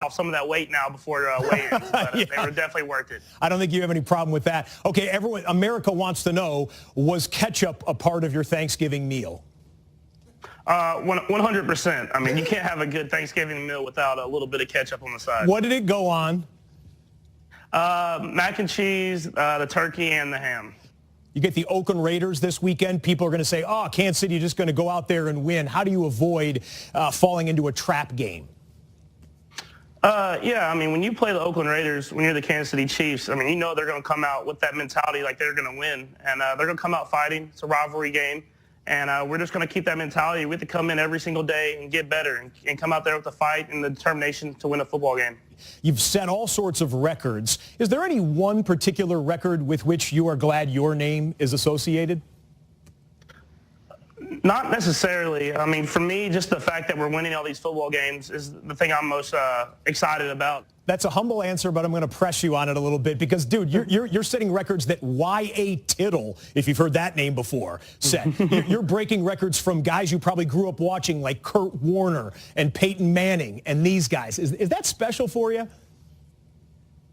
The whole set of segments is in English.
off some of that weight now before weigh-ins, but Yeah. they were definitely worth it. I don't think you have any problem with that. Okay, America wants to know, was ketchup a part of your Thanksgiving meal? 100%. I mean, you can't have a good Thanksgiving meal without a little bit of ketchup on the side. What did it go on? Mac and cheese, the turkey, and the ham. You get the Oakland Raiders this weekend. People are going to say, oh, Kansas City, you're just going to go out there and win. How do you avoid falling into a trap game? Yeah, I mean, when you play the Oakland Raiders, when you're the Kansas City Chiefs, I mean, you know they're going to come out with that mentality like they're going to win. And they're going to come out fighting. It's a rivalry game. And we're just going to keep that mentality. We have to come in every single day and get better and come out there with the fight and the determination to win a football game. You've set all sorts of records. Is there any one particular record with which you are glad your name is associated? Not necessarily. I mean, for me, just the fact that we're winning all these football games is the thing I'm most excited about. That's a humble answer, but I'm going to press you on it a little bit because, dude, you're setting records that Y.A. Tittle, if you've heard that name before, set. You're breaking records from guys you probably grew up watching like Kurt Warner and Peyton Manning and these guys. Is that special for you?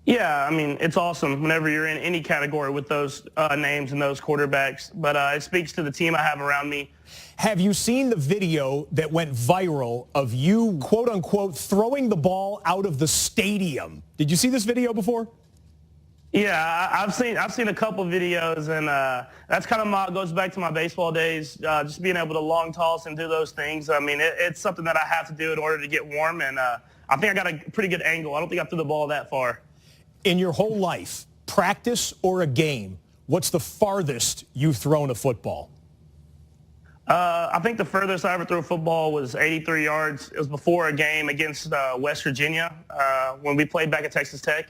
Yeah, I mean, it's awesome whenever you're in any category with those names and those quarterbacks, but it speaks to the team I have around me. Have you seen the video that went viral of you, quote unquote, throwing the ball out of the stadium? Did you see this video before? Yeah, I've seen a couple videos, and that's kind of goes back to my baseball days, just being able to long toss and do those things. I mean, it's something that I have to do in order to get warm, and I think I got a pretty good angle. I don't think I threw the ball that far. In your whole life, practice or a game, what's the farthest you've thrown a football? I think the furthest I ever threw a football was 83 yards. It was before a game against West Virginia when we played back at Texas Tech.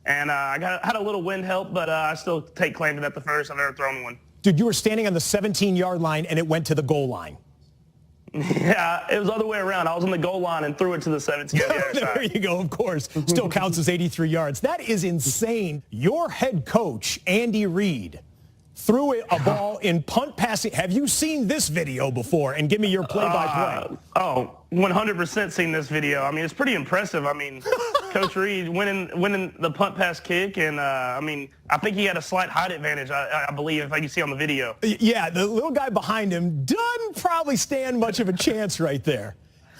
And I had a little wind help, but I still take claim to that the furthest I've ever thrown one. Dude, you were standing on the 17-yard line, and it went to the goal line. Yeah, it was the other way around. I was on the goal line and threw it to the 17-yard side. There you go, of course. Still counts as 83 yards. That is insane. Your head coach, Andy Reid, threw a ball in punt passing. Have you seen this video before? And give me your play-by-play. 100% seen this video. I mean, it's pretty impressive. I mean, Coach Reid winning the punt pass kick, and I mean, I think he had a slight height advantage, I believe, if I can see on the video. Yeah, the little guy behind him doesn't probably stand much of a chance right there.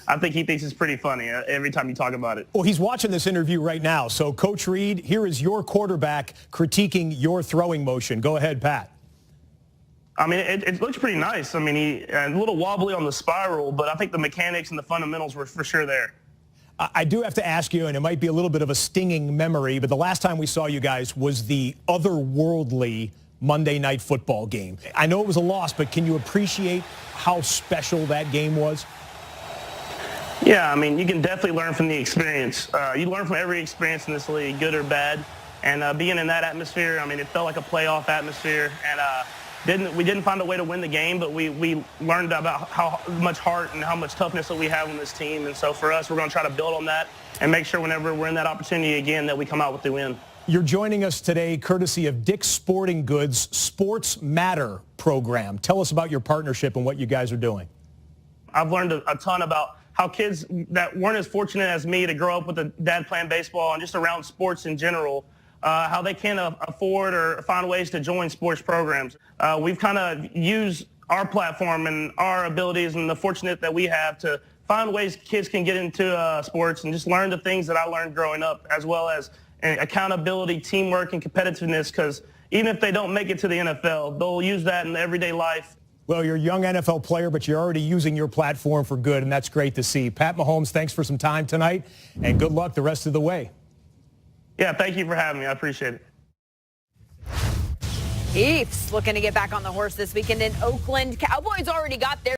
I think he thinks it's pretty funny every time you talk about it. Well, he's watching this interview right now. So, Coach Reid, here is your quarterback critiquing your throwing motion. Go ahead, Pat. I mean, it looks pretty nice. I mean, he a little wobbly on the spiral, but I think the mechanics and the fundamentals were for sure there. I do have to ask you, and it might be a little bit of a stinging memory, but the last time we saw you guys was the otherworldly Monday Night Football game. I know it was a loss, but can you appreciate how special that game was? Yeah, I mean, you can definitely learn from the experience. You learn from every experience in this league, good or bad. And being in that atmosphere, I mean, it felt like a playoff atmosphere. And we didn't find a way to win the game, but we learned about how much heart and how much toughness that we have on this team. And so for us, we're going to try to build on that and make sure whenever we're in that opportunity again that we come out with the win. You're joining us today courtesy of Dick's Sporting Goods Sports Matter program. Tell us about your partnership and what you guys are doing. I've learned a ton about how kids that weren't as fortunate as me to grow up with a dad playing baseball and just around sports in general, how they can afford or find ways to join sports programs. We've kind of used our platform and our abilities and the fortunate that we have to find ways kids can get into sports and just learn the things that I learned growing up, as well as accountability, teamwork, and competitiveness, because even if they don't make it to the NFL, they'll use that in everyday life. Well, you're a young NFL player, but you're already using your platform for good, and that's great to see. Pat Mahomes, thanks for some time tonight, and good luck the rest of the way. Yeah, thank you for having me. I appreciate it. Chiefs looking to get back on the horse this weekend in Oakland. Cowboys already got their